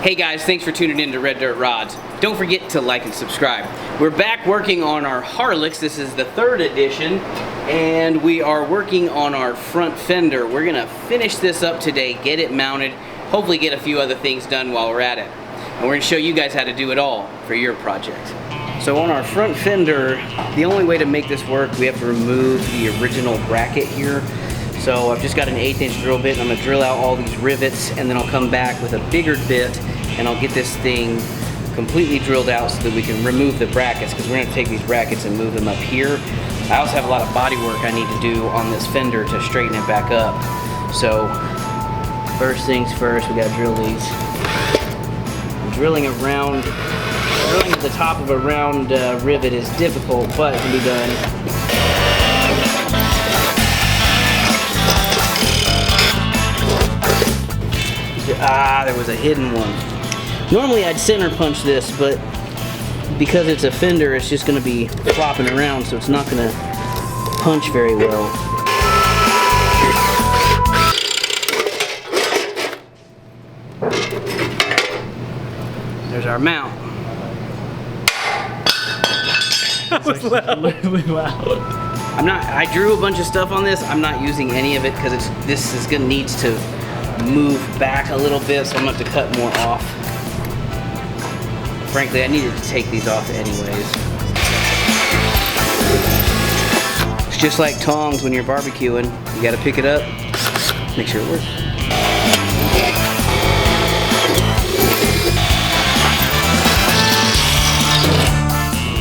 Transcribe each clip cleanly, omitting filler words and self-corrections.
Hey guys, thanks for tuning in to Red Dirt Rodz. Don't forget to like and subscribe. We're back working on our Harlix. This is the 3rd edition, and we are working on our front fender. We're gonna finish this up today, get it mounted, hopefully get a few other things done while we're at it. And we're gonna show you guys how to do it all for your project. So on our front fender, the only way to make this work, we have to remove the original bracket here. So I've just got an 1/8" drill bit, and I'm gonna drill out all these rivets, and then I'll come back with a bigger bit and I'll get this thing completely drilled out so that we can remove the brackets, because we're gonna take these brackets and move them up here. I also have a lot of body work I need to do on this fender to straighten it back up. So first things first, we gotta drill these. Drilling at the top of a round rivet is difficult, but it can be done. Ah, there was a hidden one. Normally I'd center punch this, but because it's a fender, it's just gonna be flopping around, so it's not gonna punch very well. There's our mount. That was loud. I drew a bunch of stuff on this. I'm not using any of it because this needs to move back a little bit, so I'm gonna have to cut more off. Frankly, I needed to take these off anyways. It's just like tongs when you're barbecuing. You gotta pick it up, make sure it works.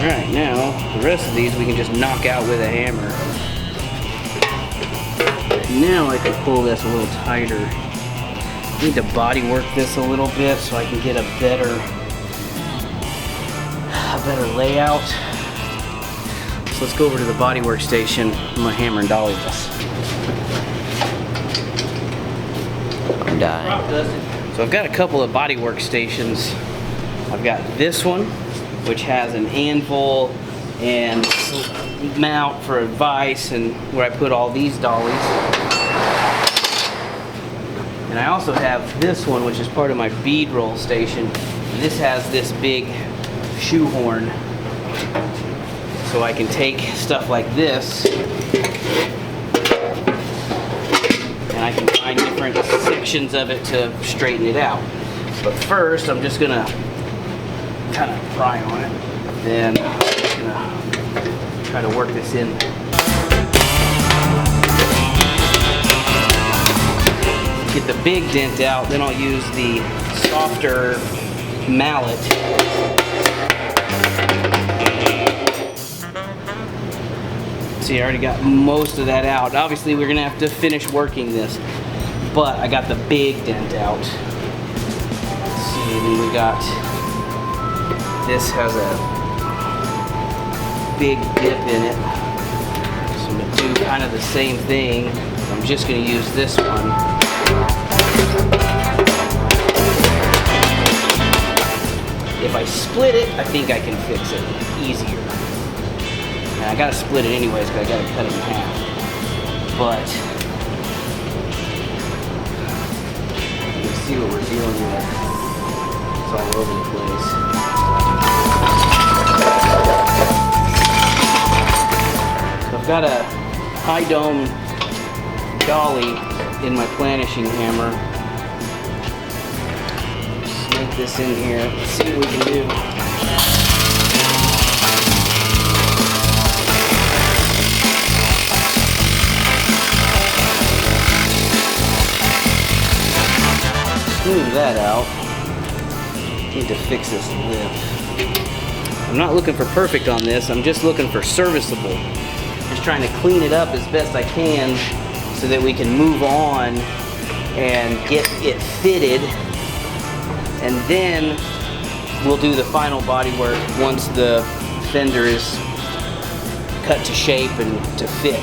Alright, now the rest of these we can just knock out with a hammer. Now I can pull this a little tighter. I need to body work this a little bit so I can get a better layout. So let's go over to the bodywork station. I'm gonna hammer and dolly this. I'm dying. So I've got a couple of bodywork stations. I've got this one, which has an anvil and mount for advice, and where I put all these dollies. And I also have this one, which is part of my bead roll station. And this has this big shoehorn, so I can take stuff like this and I can find different sections of it to straighten it out. But first, I'm just gonna kind of pry on it. Then I'm just gonna try to work this in. Get the big dent out, then I'll use the softer mallet. See, I already got most of that out. Obviously, we're gonna have to finish working this, but I got the big dent out. Let's see, and then we got, this has a big dip in it. So I'm gonna do kind of the same thing. I'm just gonna use this one. If I split it, I think I can fix it easier. And I gotta split it anyways, because I gotta cut it in half. But you can see what we're dealing with. It's all over the place. So I've got a high dome dolly in my planishing hammer. Snake this in here. Let's see what we can do. Smooth that out. Need to fix this lip. I'm not looking for perfect on this. I'm just looking for serviceable. Just trying to clean it up as best I can so that we can move on and get it fitted, and then we'll do the final body work once the fender is cut to shape and to fit.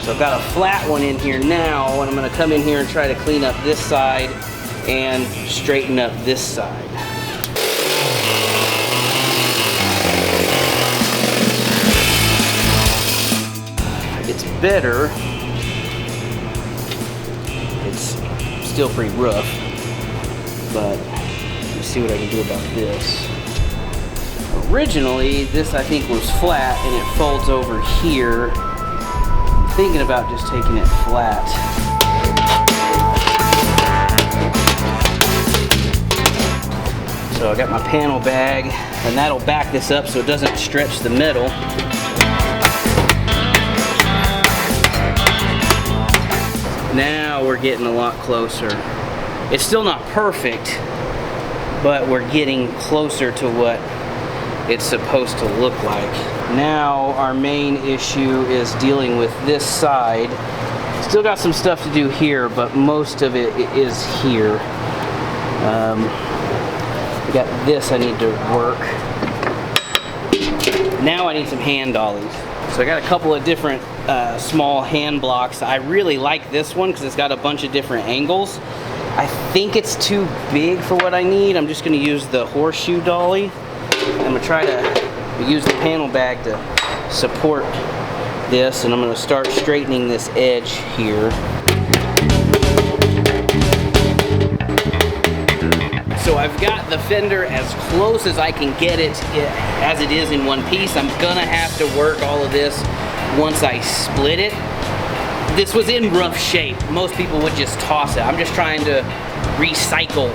So I've got a flat one in here now, and I'm going to come in here and try to clean up this side and straighten up this side. It's better. It's still pretty rough, but see what I can do about this. Originally, this I think was flat and it folds over here. I'm thinking about just taking it flat. So I got my panel bag, and that'll back this up so it doesn't stretch the metal. Now we're getting a lot closer. It's still not perfect, but we're getting closer to what it's supposed to look like. Now our main issue is dealing with this side. Still got some stuff to do here, but most of it is here. We got this I need to work. Now I need some hand dollies. So I got a couple of different small hand blocks. I really like this one because it's got a bunch of different angles. I think it's too big for what I need. I'm just going to use the horseshoe dolly. I'm going to try to use the panel bag to support this, and I'm going to start straightening this edge here. So I've got the fender as close as I can get it as it is in one piece. I'm going to have to work all of this once I split it. This was in rough shape. Most people would just toss it. I'm just trying to recycle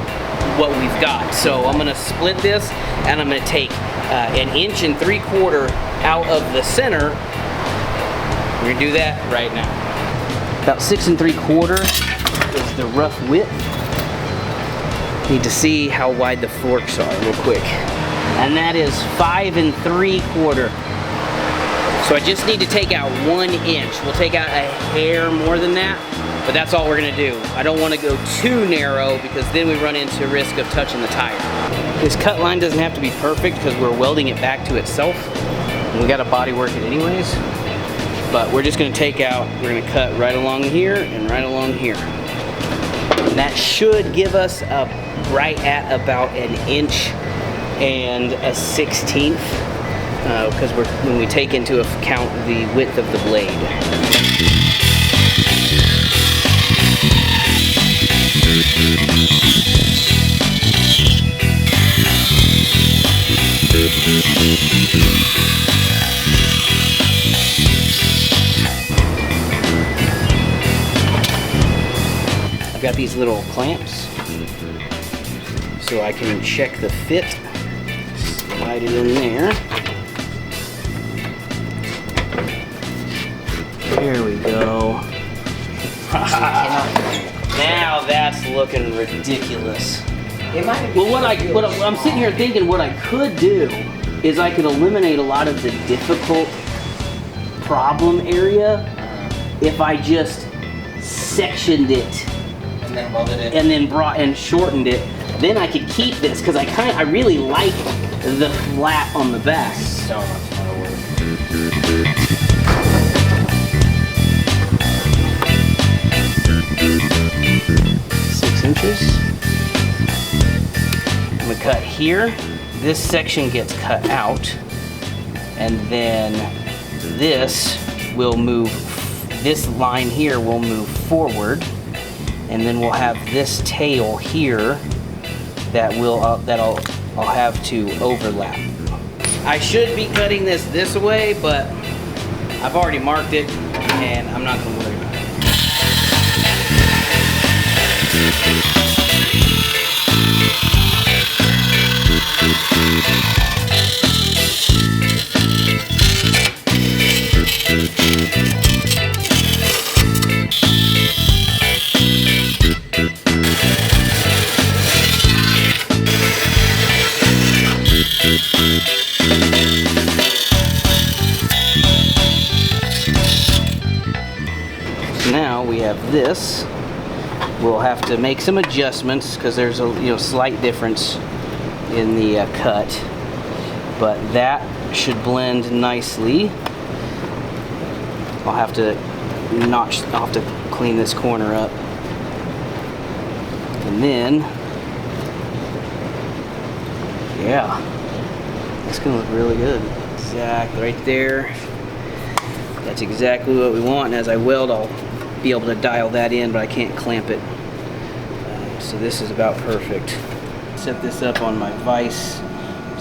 what we've got. So I'm gonna split this, and I'm gonna take 1 3/4 out of the center. We're gonna do that right now. About 6 3/4 is the rough width. Need to see how wide the forks are real quick. And that is 5 3/4. So I just need to take out 1 inch. We'll take out a hair more than that, but that's all we're gonna do. I don't wanna go too narrow because then we run into risk of touching the tire. This cut line doesn't have to be perfect because we're welding it back to itself. And we gotta bodywork it anyways. But we're just gonna take out, we're gonna cut right along here and right along here. And that should give us right at about 1 1/16 inches. Because when we take into account the width of the blade. I've got these little clamps so I can check the fit. Slide it in there. There we go. Now that's looking ridiculous. Well, I'm sitting here thinking what I could do is I could eliminate a lot of the difficult problem area if I just sectioned it and then welded it and then shortened it. Then I could keep this because I really like the flat on the back. So much more work. 6 inches. I'm gonna cut here. This section gets cut out, and then this will move. This line here will move forward, and then we'll have this tail here that I'll have to overlap. I should be cutting this way, but I've already marked it, and I'm not gonna worry about it. Now we have this. We'll have to make some adjustments because there's a slight difference in the cut, but that should blend nicely. I'll have to clean this corner up, and then yeah, it's gonna look really good. Exactly right there. That's exactly what we want, and as I weld I'll be able to dial that in, but I can't clamp it. So this is about perfect. set this up on my vise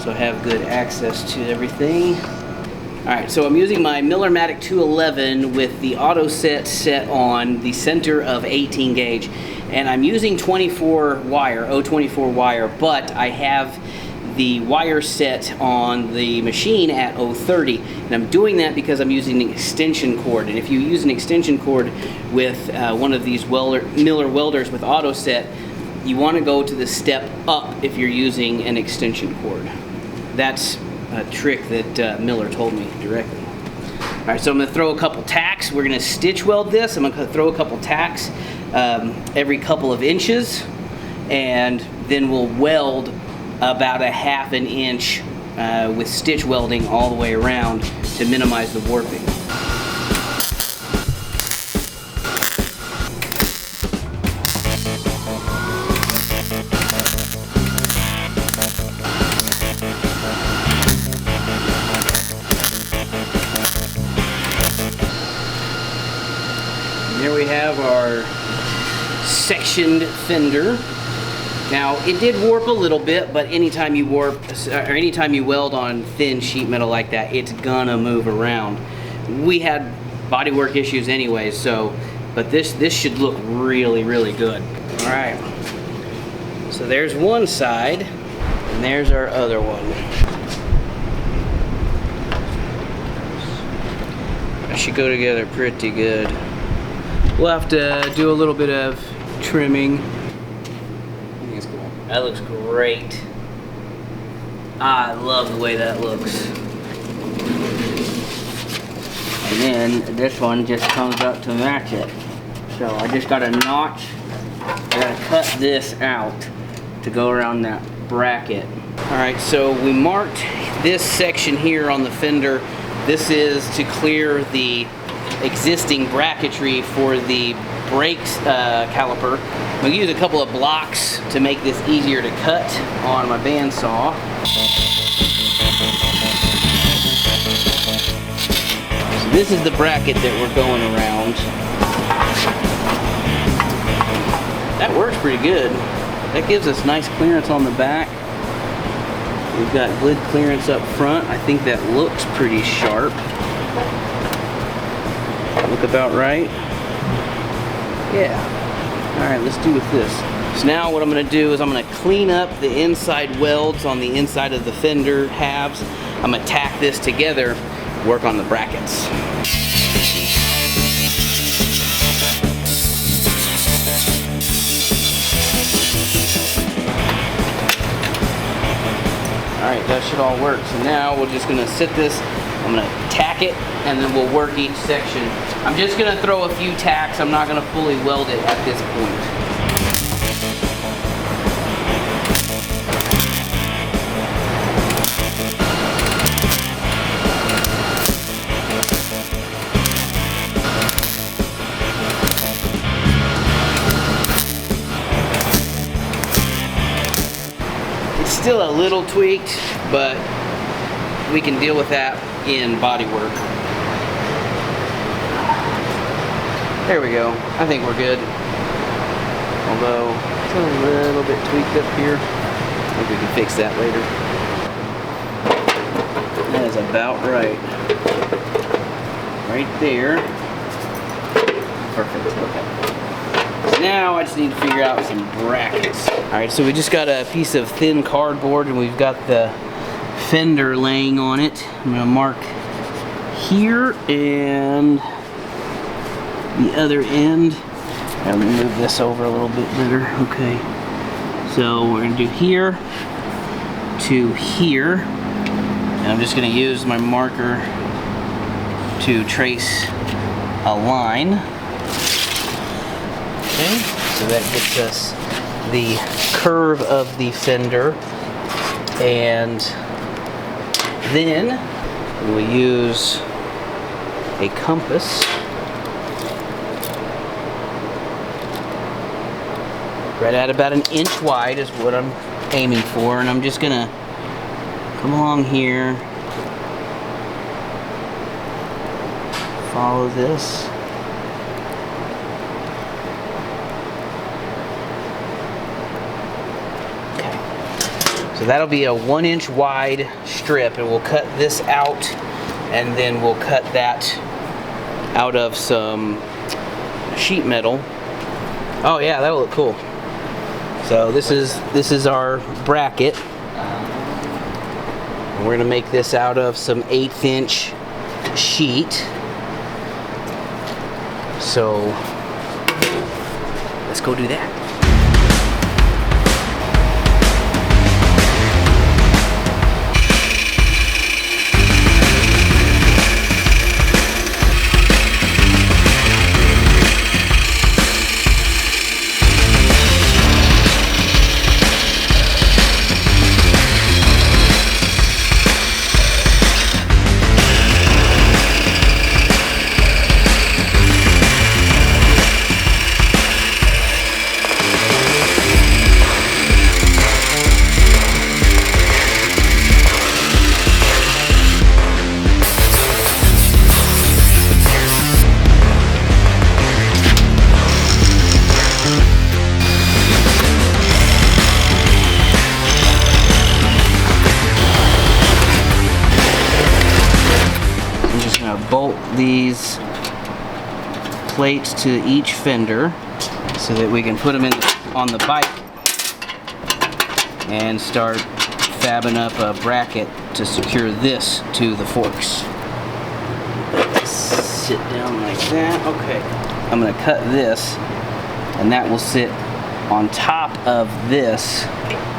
so I have good access to everything. Alright, so I'm using my Millermatic 211 with the auto set on the center of 18 gauge. And I'm using 24 wire, 024 wire, but I have the wire set on the machine at 030. And I'm doing that because I'm using an extension cord. And if you use an extension cord with one of these Miller welders with auto set, you want to go to the step up if you're using an extension cord. That's a trick that Miller told me directly. Alright, so I'm going to throw a couple tacks. We're going to stitch weld this. I'm going to throw a couple tacks every couple of inches, and then we'll weld about a ½ inch with stitch welding all the way around to minimize the warping. Here we have our sectioned fender. Now it did warp a little bit, but anytime you warp or anytime you weld on thin sheet metal like that, it's gonna move around. We had bodywork issues anyway, but this should look really, really good. All right. So there's one side, and there's our other one. That should go together pretty good. We'll have to do a little bit of trimming. That looks great. I love the way that looks. And then this one just comes up to match it. So I just got a notch. I gotta cut this out to go around that bracket. Alright, so we marked this section here on the fender. This is to clear the existing bracketry for the brakes caliper. I'm going to use a couple of blocks to make this easier to cut on my bandsaw. So this is the bracket that we're going around. That works pretty good. That gives us nice clearance on the back. We've got good clearance up front. I think that looks pretty sharp. Look about right. Yeah. Alright, let's do with this. So now what I'm going to do is I'm going to clean up the inside welds on the inside of the fender halves. I'm going to tack this together, work on the brackets. Alright, that should all work. So now we're just going to sit this, I'm going to tack it, and then we'll work each section. I'm just going to throw a few tacks. I'm not going to fully weld it at this point. It's still a little tweaked, but we can deal with that in bodywork. There we go. I think we're good. Although it's a little bit tweaked up here. I think we can fix that later. That is about right. Right there. Perfect. Okay. So now I just need to figure out some brackets. Alright, so we just got a piece of thin cardboard and we've got the fender laying on it. I'm going to mark here and the other end. Let me move this over a little bit better. Okay. So we're going to do here to here. And I'm just going to use my marker to trace a line. Okay. So that gets us the curve of the fender. And then we use a compass. Right at about an inch wide is what I'm aiming for, and I'm just gonna come along here, follow this. Okay. So that'll be a 1-inch wide strip, and we'll cut this out, and then we'll cut that out of some sheet metal. Oh yeah, that'll look cool. So this is our bracket. We're gonna make this out of some 1/8 inch sheet. So let's go do that. Bolt these plates to each fender so that we can put them in on the bike and start fabbing up a bracket to secure this to the forks. Sit down like that. Okay, I'm going to cut this, and that will sit on top of this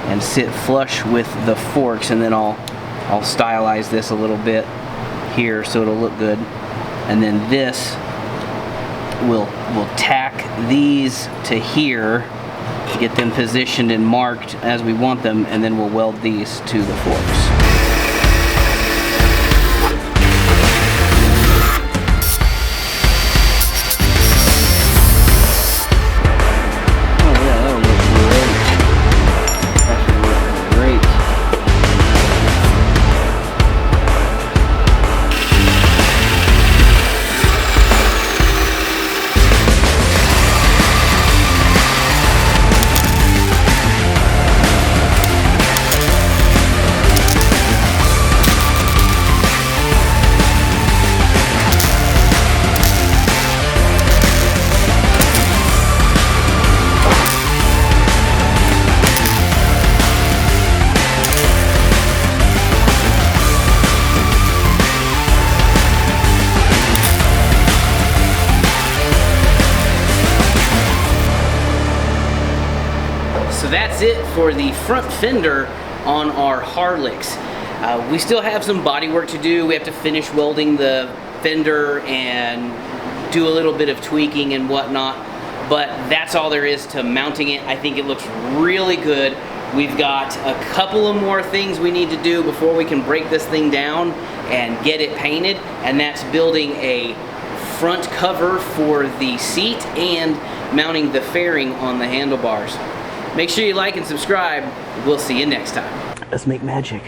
and sit flush with the forks, and then I'll stylize this a little bit here so it'll look good, and then this we'll tack these to here to get them positioned and marked as we want them, and then we'll weld these to the forks. So that's it for the front fender on our Harlix. We still have some body work to do. We have to finish welding the fender and do a little bit of tweaking and whatnot, but that's all there is to mounting it. I think it looks really good. We've got a couple of more things we need to do before we can break this thing down and get it painted, and that's building a front cover for the seat and mounting the fairing on the handlebars. Make sure you like and subscribe. We'll see you next time. Let's make magic.